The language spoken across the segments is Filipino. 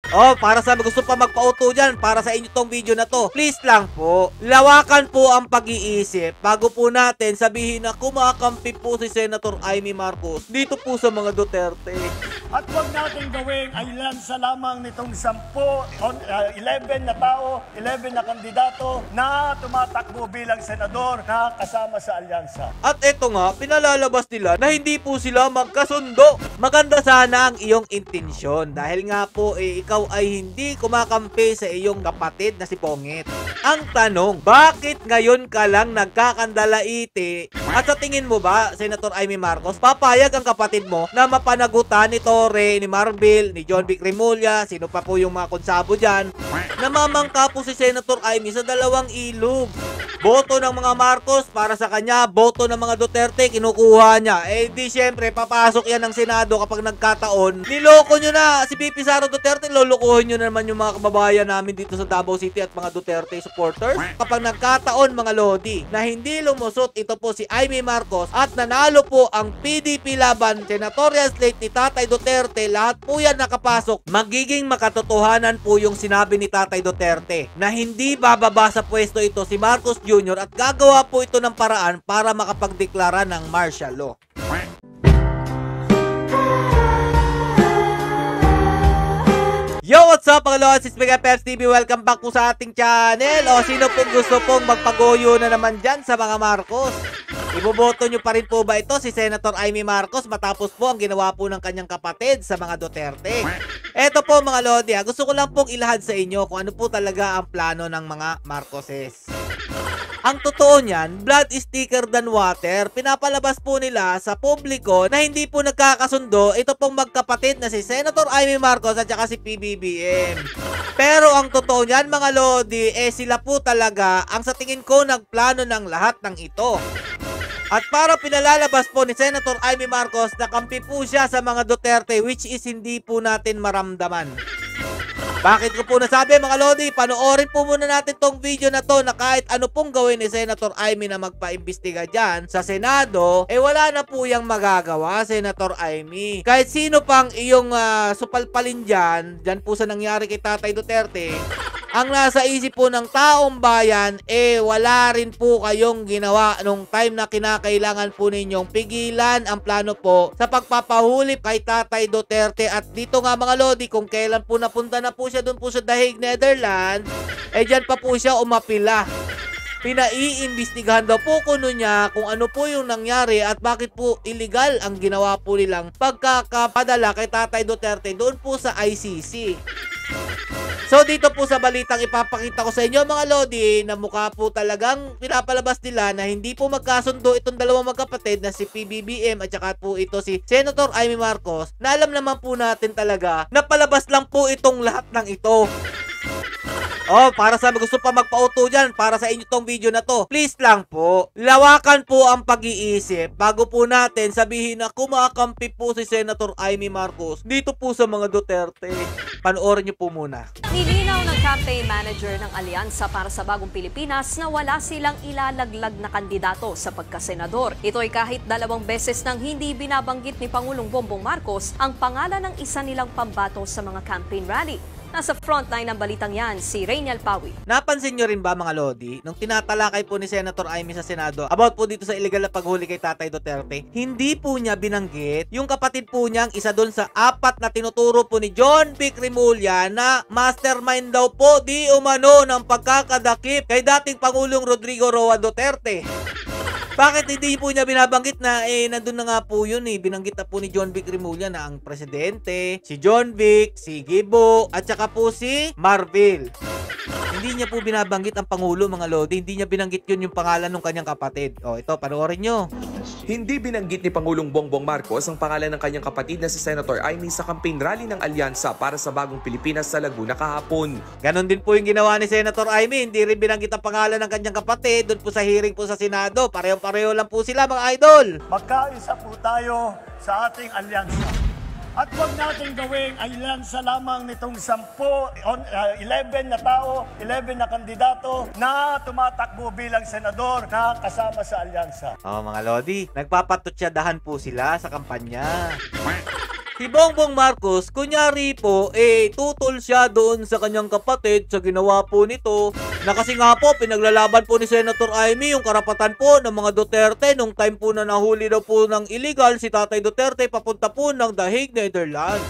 Oh, para sa gusto pa magpa-auto dyan, para sa inyo tong video na to, please lang po, lawakan po ang pag-iisip bago po natin sabihin na kumakampi po si Senator Amy Marcos dito po sa mga Duterte. At huwag natin gawing ailansa lamang nitong 11 na tao, 11 na kandidato na tumatakbo bilang senador na kasama sa alyansa. At eto nga, pinalalabas nila na hindi po sila magkasundo. Maganda sana ang iyong intensyon dahil nga po ikaw ay hindi kumakampi sa iyong kapatid na si Pongit. Ang tanong, bakit ngayon ka lang nagkakandalaiti? At sa tingin mo ba, Senator Amy Marcos, papayag ang kapatid mo na mapanagutan ni Torre, ni Marbil, ni John Vic Remulla, sino pa po yung mga konsabo dyan? Namamangka po si Senator Amy sa dalawang ilog. Boto ng mga Marcos para sa kanya, boto ng mga Duterte kinukuha niya. Eh di syempre papasok yan ng Senado kapag nagkataon. Niloko nyo na si Pipi Sara Duterte, lulukuhin nyo na naman yung mga kababayan namin dito sa Davao City at mga Duterte supporters. Kapag nagkataon mga Lodi na hindi lumusot ito po si Amy Marcos at nanalo po ang PDP laban senatorial slate ni Tatay Duterte, lahat po yan nakapasok. Magiging makatotohanan po yung sinabi ni Tatay Duterte na hindi bababa sa pwesto ito si Marcos Jr. at gagawa po ito ng paraan para makapagdeklara ng martial law. Yo, what's up mga Lord? It's Mega Peps TV. Welcome back po sa ating channel. O sino pong gusto pong magpagoyo na naman dyan sa mga Marcos? Iboboto nyo pa rin po ba ito si Senator Amy Marcos matapos po ang ginawa po ng kanyang kapatid sa mga Duterte? Eto po mga Lodi, gusto ko lang pong ilahad sa inyo kung ano po talaga ang plano ng mga Marcoses. Ang totoo niyan, blood is thicker than water. Pinapalabas po nila sa publiko na hindi po nagkakasundo ito pong magkapatid na si Senator Amy Marcos at saka si PBBM. Pero ang totoo niyan mga Lodi, sila po talaga ang sa tingin ko nagplano ng lahat ng ito. At para pinalalabas po ni Senator Amy Marcos na kampi po siya sa mga Duterte, which is hindi po natin maramdaman. Bakit ko po nasabi mga Lodi, panoorin po muna natin tong video na to na kahit ano pong gawin ni Senator Amy na magpaimbestiga dyan sa Senado, wala na po yung magagawa, Senator Amy. Kahit sino pang iyong supalpalin dyan po sa nangyari kay Tatay Duterte, ang nasa isip po ng taong bayan, wala rin po kayong ginawa nung time na kinakailangan po ninyong pigilan ang plano po sa pagpapahuli kay Tatay Duterte. At dito nga mga Lodi, kung kailan po napunta na po siya doon po sa The Hague, Netherlands, dyan pa po siya umapila. Pinaiimbestigahan daw po kuno niya kung ano po yung nangyari at bakit po illegal ang ginawa po nilang pagkakapadala kay Tatay Duterte doon po sa ICC. So dito po sa balitang ipapakita ko sa inyo mga Lodi na mukha po talagang pinapalabas nila na hindi po magkasundo itong dalawang magkapatid na si PBBM at saka po ito si Senator Amy Marcos, na alam naman po natin talaga na palabas lang po itong lahat ng ito. Oh, para sa gusto pa magpa-auto dyan, para sa inyo tong video na to, please lang po, lawakan po ang pag-iisip bago po natin sabihin na kumakampi po si Senator Amy Marcos dito po sa mga Duterte. Panoorin nyo po muna. Nilinaw ng campaign manager ng Alyansa para sa Bagong Pilipinas na wala silang ilalaglag na kandidato sa pagkasenador. Ito ay kahit 2 beses nang hindi binabanggit ni Pangulong Bongbong Marcos ang pangalan ng isa nilang pambato sa mga campaign rally. Nasa frontline ng balitang yan, si Rainiel Pawi. Napansin nyo rin ba mga Lodi, nung tinatalakay po ni Senator Amy sa Senado about po dito sa illegal na paghuli kay Tatay Duterte, hindi po niya binanggit yung kapatid po niyang isa doon sa 4 na tinuturo po ni John Vic Remulla na mastermind daw po di umano ng pagkakadakip kay dating Pangulong Rodrigo Roa Duterte. Bakit hindi po niya binabanggit na nandun na nga po yun binanggit na po ni John Vic Remulla na ang presidente, si John Vic, si Gibo, at saka po si Marbil. Hindi niya po binabanggit ang Pangulo mga Lodi, hindi niya binanggit yun yung pangalan ng kanyang kapatid. O ito, panoorin nyo. Hindi binanggit ni Pangulong Bongbong Marcos ang pangalan ng kanyang kapatid na si Senator Amy sa campaign rally ng Alyansa para sa Bagong Pilipinas sa Laguna kahapon. Ganon din po yung ginawa ni Senator Amy, hindi rin binanggit ang pangalan ng kanyang kapatid doon po sa hearing po sa Senado. Pareho-pareho lang po sila mga idol. Magkaisa po tayo sa ating alyansa. At huwag natin gawing ailansa lamang nitong 11 na tao, 11 na kandidato na tumatakbo bilang senador na kasama sa alyansa. Mga Lodi, nagpapatutsadahan po sila sa kampanya. Si Bongbong Marcos, kunyari po, tutol siya doon sa kanyang kapatid sa ginawa po nito. Na kasi nga po, pinaglalaban po ni Senator Amy yung karapatan po ng mga Duterte nung time po na nahuli daw po ng illegal si Tatay Duterte papunta po ng The Hague, Netherlands.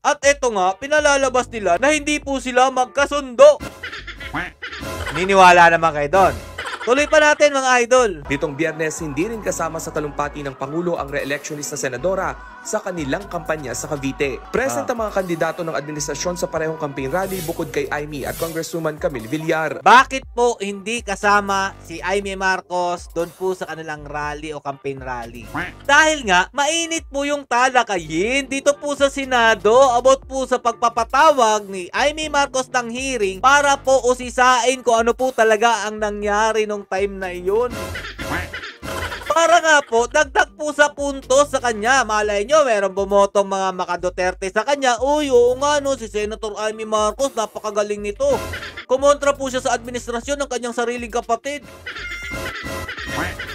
At eto nga, pinalalabas nila na hindi po sila magkasundo. Niniwala naman kayo doon. Tuloy pa natin mga idol. Nitong Biyernes, hindi rin kasama sa talumpati ng Pangulo ang re-electionist na senadora sa kanilang kampanya sa Cavite. Present ang mga kandidato ng administrasyon sa parehong campaign rally bukod kay Amy at Congresswoman Camille Villar. Bakit po hindi kasama si Amy Marcos doon po sa kanilang rally o campaign rally? Dahil nga, mainit po yung talakayin dito po sa Senado about po sa pagpapatawag ni Amy Marcos ng hearing para po usisain kung ano po talaga ang nangyari nung time na iyon. Para nga po, dagdag po sa puntos sa kanya. Malay nyo, meron bumotong mga maka-Duterte sa kanya. Uy, oo nga no, si Senator Amy Marcos, napakagaling nito. Kumontra po siya sa administrasyon ng kanyang sariling kapatid.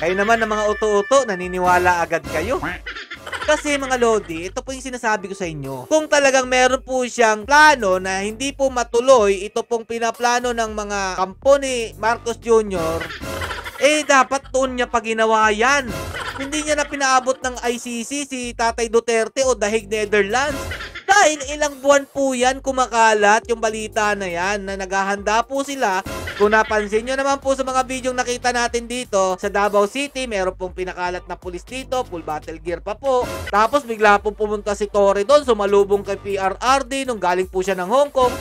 Kayo naman ng mga uto-uto, naniniwala agad kayo. Kasi mga Lodi, ito po yung sinasabi ko sa inyo. Kung talagang meron po siyang plano na hindi po matuloy, ito pong pinaplano ng mga kampo ni Marcos Jr., dapat doon niya pa ginawa yan. Hindi niya na pinaabot ng ICC si Tatay Duterte o The Hague, Netherlands. Dahil ilang buwan po yan kumakalat yung balita na yan na naghahanda po sila. Kung napansin nyo naman po sa mga videong nakita natin dito sa Davao City, meron pong pinakalat na pulis dito, full battle gear pa po. Tapos bigla pong pumunta si Tory doon, sumalubong kay PRRD nung galing po siya ng Hong Kong.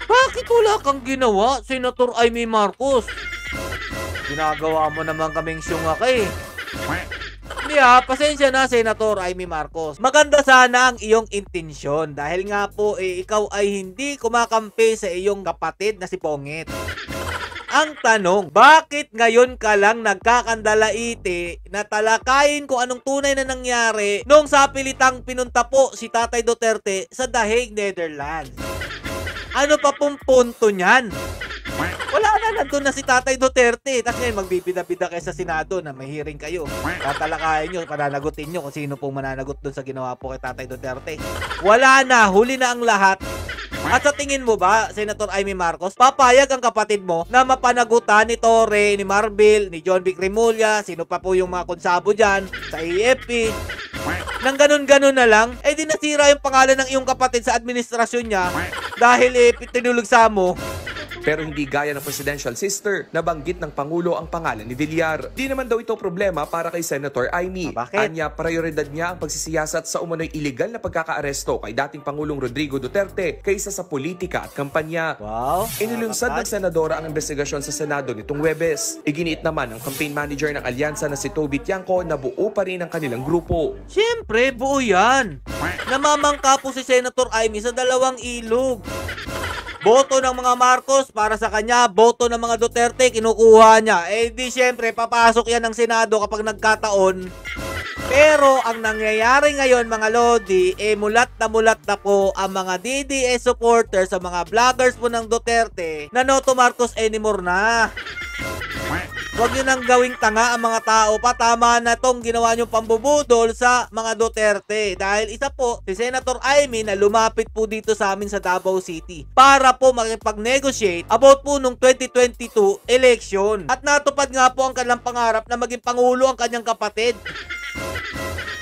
Bakit wala kang ginawa, Senator Amy Marcos? Ginagawa mo naman kaming syungakay. Hindi pasensya na Senator Amy Marcos. Maganda sana ang iyong intensyon dahil nga po ikaw ay hindi kumakampi sa iyong kapatid na si Pongit. Ang tanong, bakit ngayon ka lang nagkakandalaite na talakayin kung anong tunay na nangyari nung sapilitang pinunta po si Tatay Duterte sa The Hague, Netherlands? Ano pa pong punto niyan? Wala na, nandun na si Tatay Duterte. Tapos ngayon, magbibida-bida kayo sa Senado na may hearing kayo. Tatalakayin nyo, pananagutin nyo kung sino pong mananagot dun sa ginawa po kay Tatay Duterte. Wala na, huli na ang lahat. At sa tingin mo ba, Senator Amy Marcos, papayag ang kapatid mo na mapanagutan ni Torre, ni Marbil, ni John Vic Remulla, sino pa po yung mga konsabo dyan, sa AFP, nang ganun-ganun na lang, di nasira yung pangalan ng iyong kapatid sa administrasyon niya dahil tinulugsa mo. Pero hindi gaya ng presidential sister na banggit ng Pangulo ang pangalan ni Villar. Di naman daw ito problema para kay Senator Amy. Bakit? Anya, prioridad niya ang pagsisiyasat sa umano'y iligal na pagkakaaresto kay dating Pangulong Rodrigo Duterte kaysa sa politika at kampanya. Wow. Inilunsad ng senadora ang investigasyon sa Senado nitong Huwebes. Iginiit naman ng campaign manager ng alyansa na si Toby Tiangco na buo pa rin ang kanilang grupo. Siyempre, buo yan. Namamangka po si Senator Amy sa dalawang ilog. Boto ng mga Marcos para sa kanya, boto ng mga Duterte kinukuha niya. Di syempre, papasok yan ng Senado kapag nagkataon. Pero ang nangyayari ngayon mga Lodi, mulat na po ang mga DDS supporters sa mga vloggers po ng Duterte na no to Marcos anymore na. Huwag nyo nang gawing tanga ang mga tao pa. Tama na tong ginawa nyo pambubudol sa mga Duterte. Dahil isa po, si Senator Amy na lumapit po dito sa amin sa Davao City para po makipag-negotiate about po nung 2022 election. At natupad nga po ang kanilang pangarap na maging pangulo ang kanyang kapatid.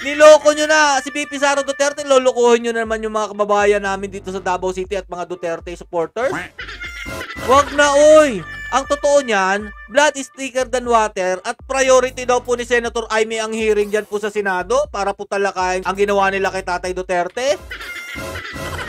Niloko nyo na si VP Sara Duterte. Lolokohin nyo na naman yung mga kababayan namin dito sa Davao City at mga Duterte supporters. Wag na oy! Ang totoo niyan, blood is thicker than water at priority daw po ni Senator Amy ang hearing dyan po sa Senado para po talakayin ang ginawa nila kay Tatay Duterte.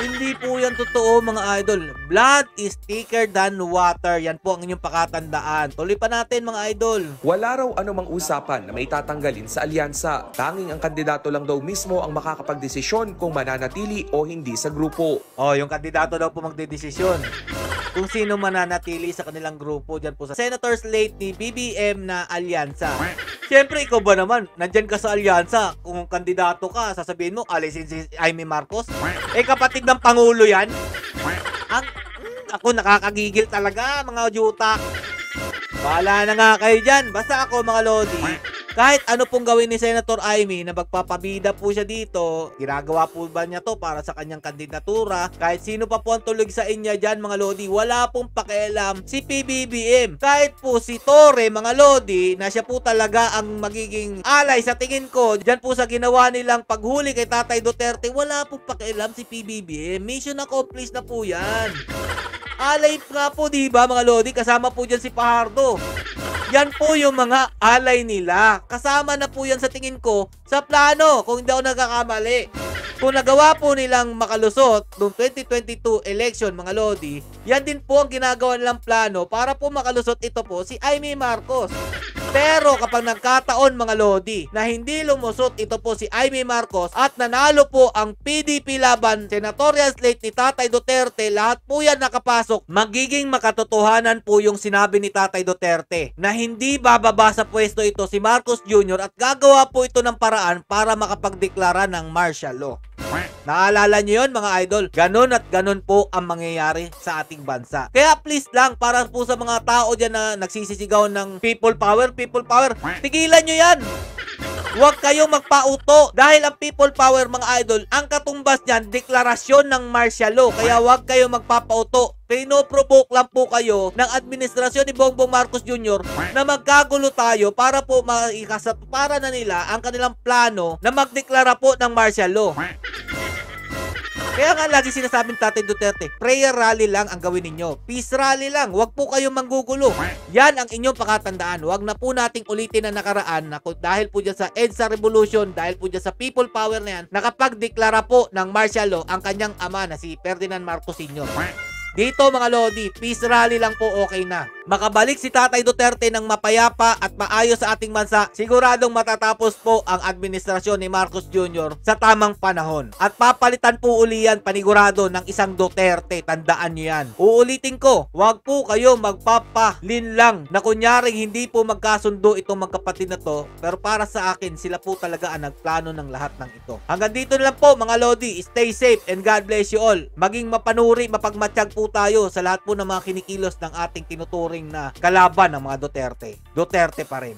Hindi po yan totoo mga idol. Blood is thicker than water. Yan po ang inyong pakatandaan. Tuloy pa natin mga idol. Wala raw anumang usapan na may tatanggalin sa alyansa. Tanging ang kandidato lang daw mismo ang makakapagdesisyon kung mananatili o hindi sa grupo. Yung kandidato daw po magdedesisyon kung sino mananatili sa kanilang grupo dyan po sa Senator slate ni BBM na alyansa. Siyempre, ikaw ba naman? Nandyan ka sa alyansa. Kung kandidato ka, sasabihin mo, alisin si Amy Marcos. Kapatid ng Pangulo yan. Ako nakakagigil talaga, mga juta. Bahala na nga kayo dyan. Basta ako, mga Lodi, Kahit ano pong gawin ni Senator Amy na magpapabida po siya dito, ginagawa po ba niya to para sa kanyang kandidatura? Kahit sino pa po ang tulog sa inyo dyan mga lodi, wala pong pakialam si PBBM. Kahit po si Torre mga lodi, na siya po talaga ang magiging alay sa tingin ko, dyan po sa ginawa nilang paghuli kay Tatay Duterte, wala pong pakialam si PBBM. Mission accomplished na po yan. Alay nga po, di ba mga lodi? Kasama po dyan si Pahardo. Yan po yung mga alay nila. Kasama na po yan sa tingin ko sa plano, kung hindi ako nagkakamali. Kung nagawa po nilang makalusot noong 2022 election mga lodi, yan din po ang ginagawa nilang plano para po makalusot ito po si Amy Marcos. Pero kapag nagkataon mga lodi na hindi lumusot ito po si Amy Marcos at nanalo po ang PDP laban senatorial slate ni Tatay Duterte, lahat po yan nakapasok, magiging makatotohanan po yung sinabi ni Tatay Duterte na hindi bababa sa pwesto ito si Marcos Jr. at gagawa po ito ng paraan para makapagdeklara ng martial law. Naalala nyo yun mga idol? Ganon at ganon po ang mangyayari sa ating bansa. Kaya please lang, para po sa mga tao dyan na nagsisisigaw ng people power, tigilan nyo yan! Huwag kayo magpauto dahil ang people power mga idol, ang katumbas niyan, deklarasyon ng martial law. Kaya huwag kayo magpapauto. Pinoprovoke lang po kayo ng administrasyon ni Bongbong Marcos Jr. na magkagulo tayo para po maikasatuparan na nila ang kanilang plano na magdeklara po ng martial law. Kaya nga lagi sinasabing Tatay Duterte, prayer rally lang ang gawin ninyo. Peace rally lang. Huwag po kayong manggugulo. Yan ang inyong pakatandaan. Huwag na po nating ulitin na nakaraan na dahil po dyan sa EDSA Revolution, dahil po dyan sa people power na yan, nakapagdeklara po ng martial law ang kanyang ama na si Ferdinand Marcos Sr. Dito mga lodi, peace rally lang po okay na. Makabalik si Tatay Duterte ng mapayapa at maayos sa ating bansa, siguradong matatapos po ang administrasyon ni Marcos Jr. sa tamang panahon. At papalitan po uli yan panigurado ng isang Duterte, tandaan nyo yan. Uulitin ko, wag po kayo magpapalinlang na kunyaring hindi po magkasundo itong magkapatid na to, pero para sa akin, sila po talaga ang nagplano ng lahat ng ito. Hanggang dito na lang po mga lodi, stay safe and God bless you all. Maging mapanuri, mapagmatsyag po tayo sa lahat po ng mga kinikilos ng ating tinuturing na kalaban ng mga Duterte. Duterte pa rin.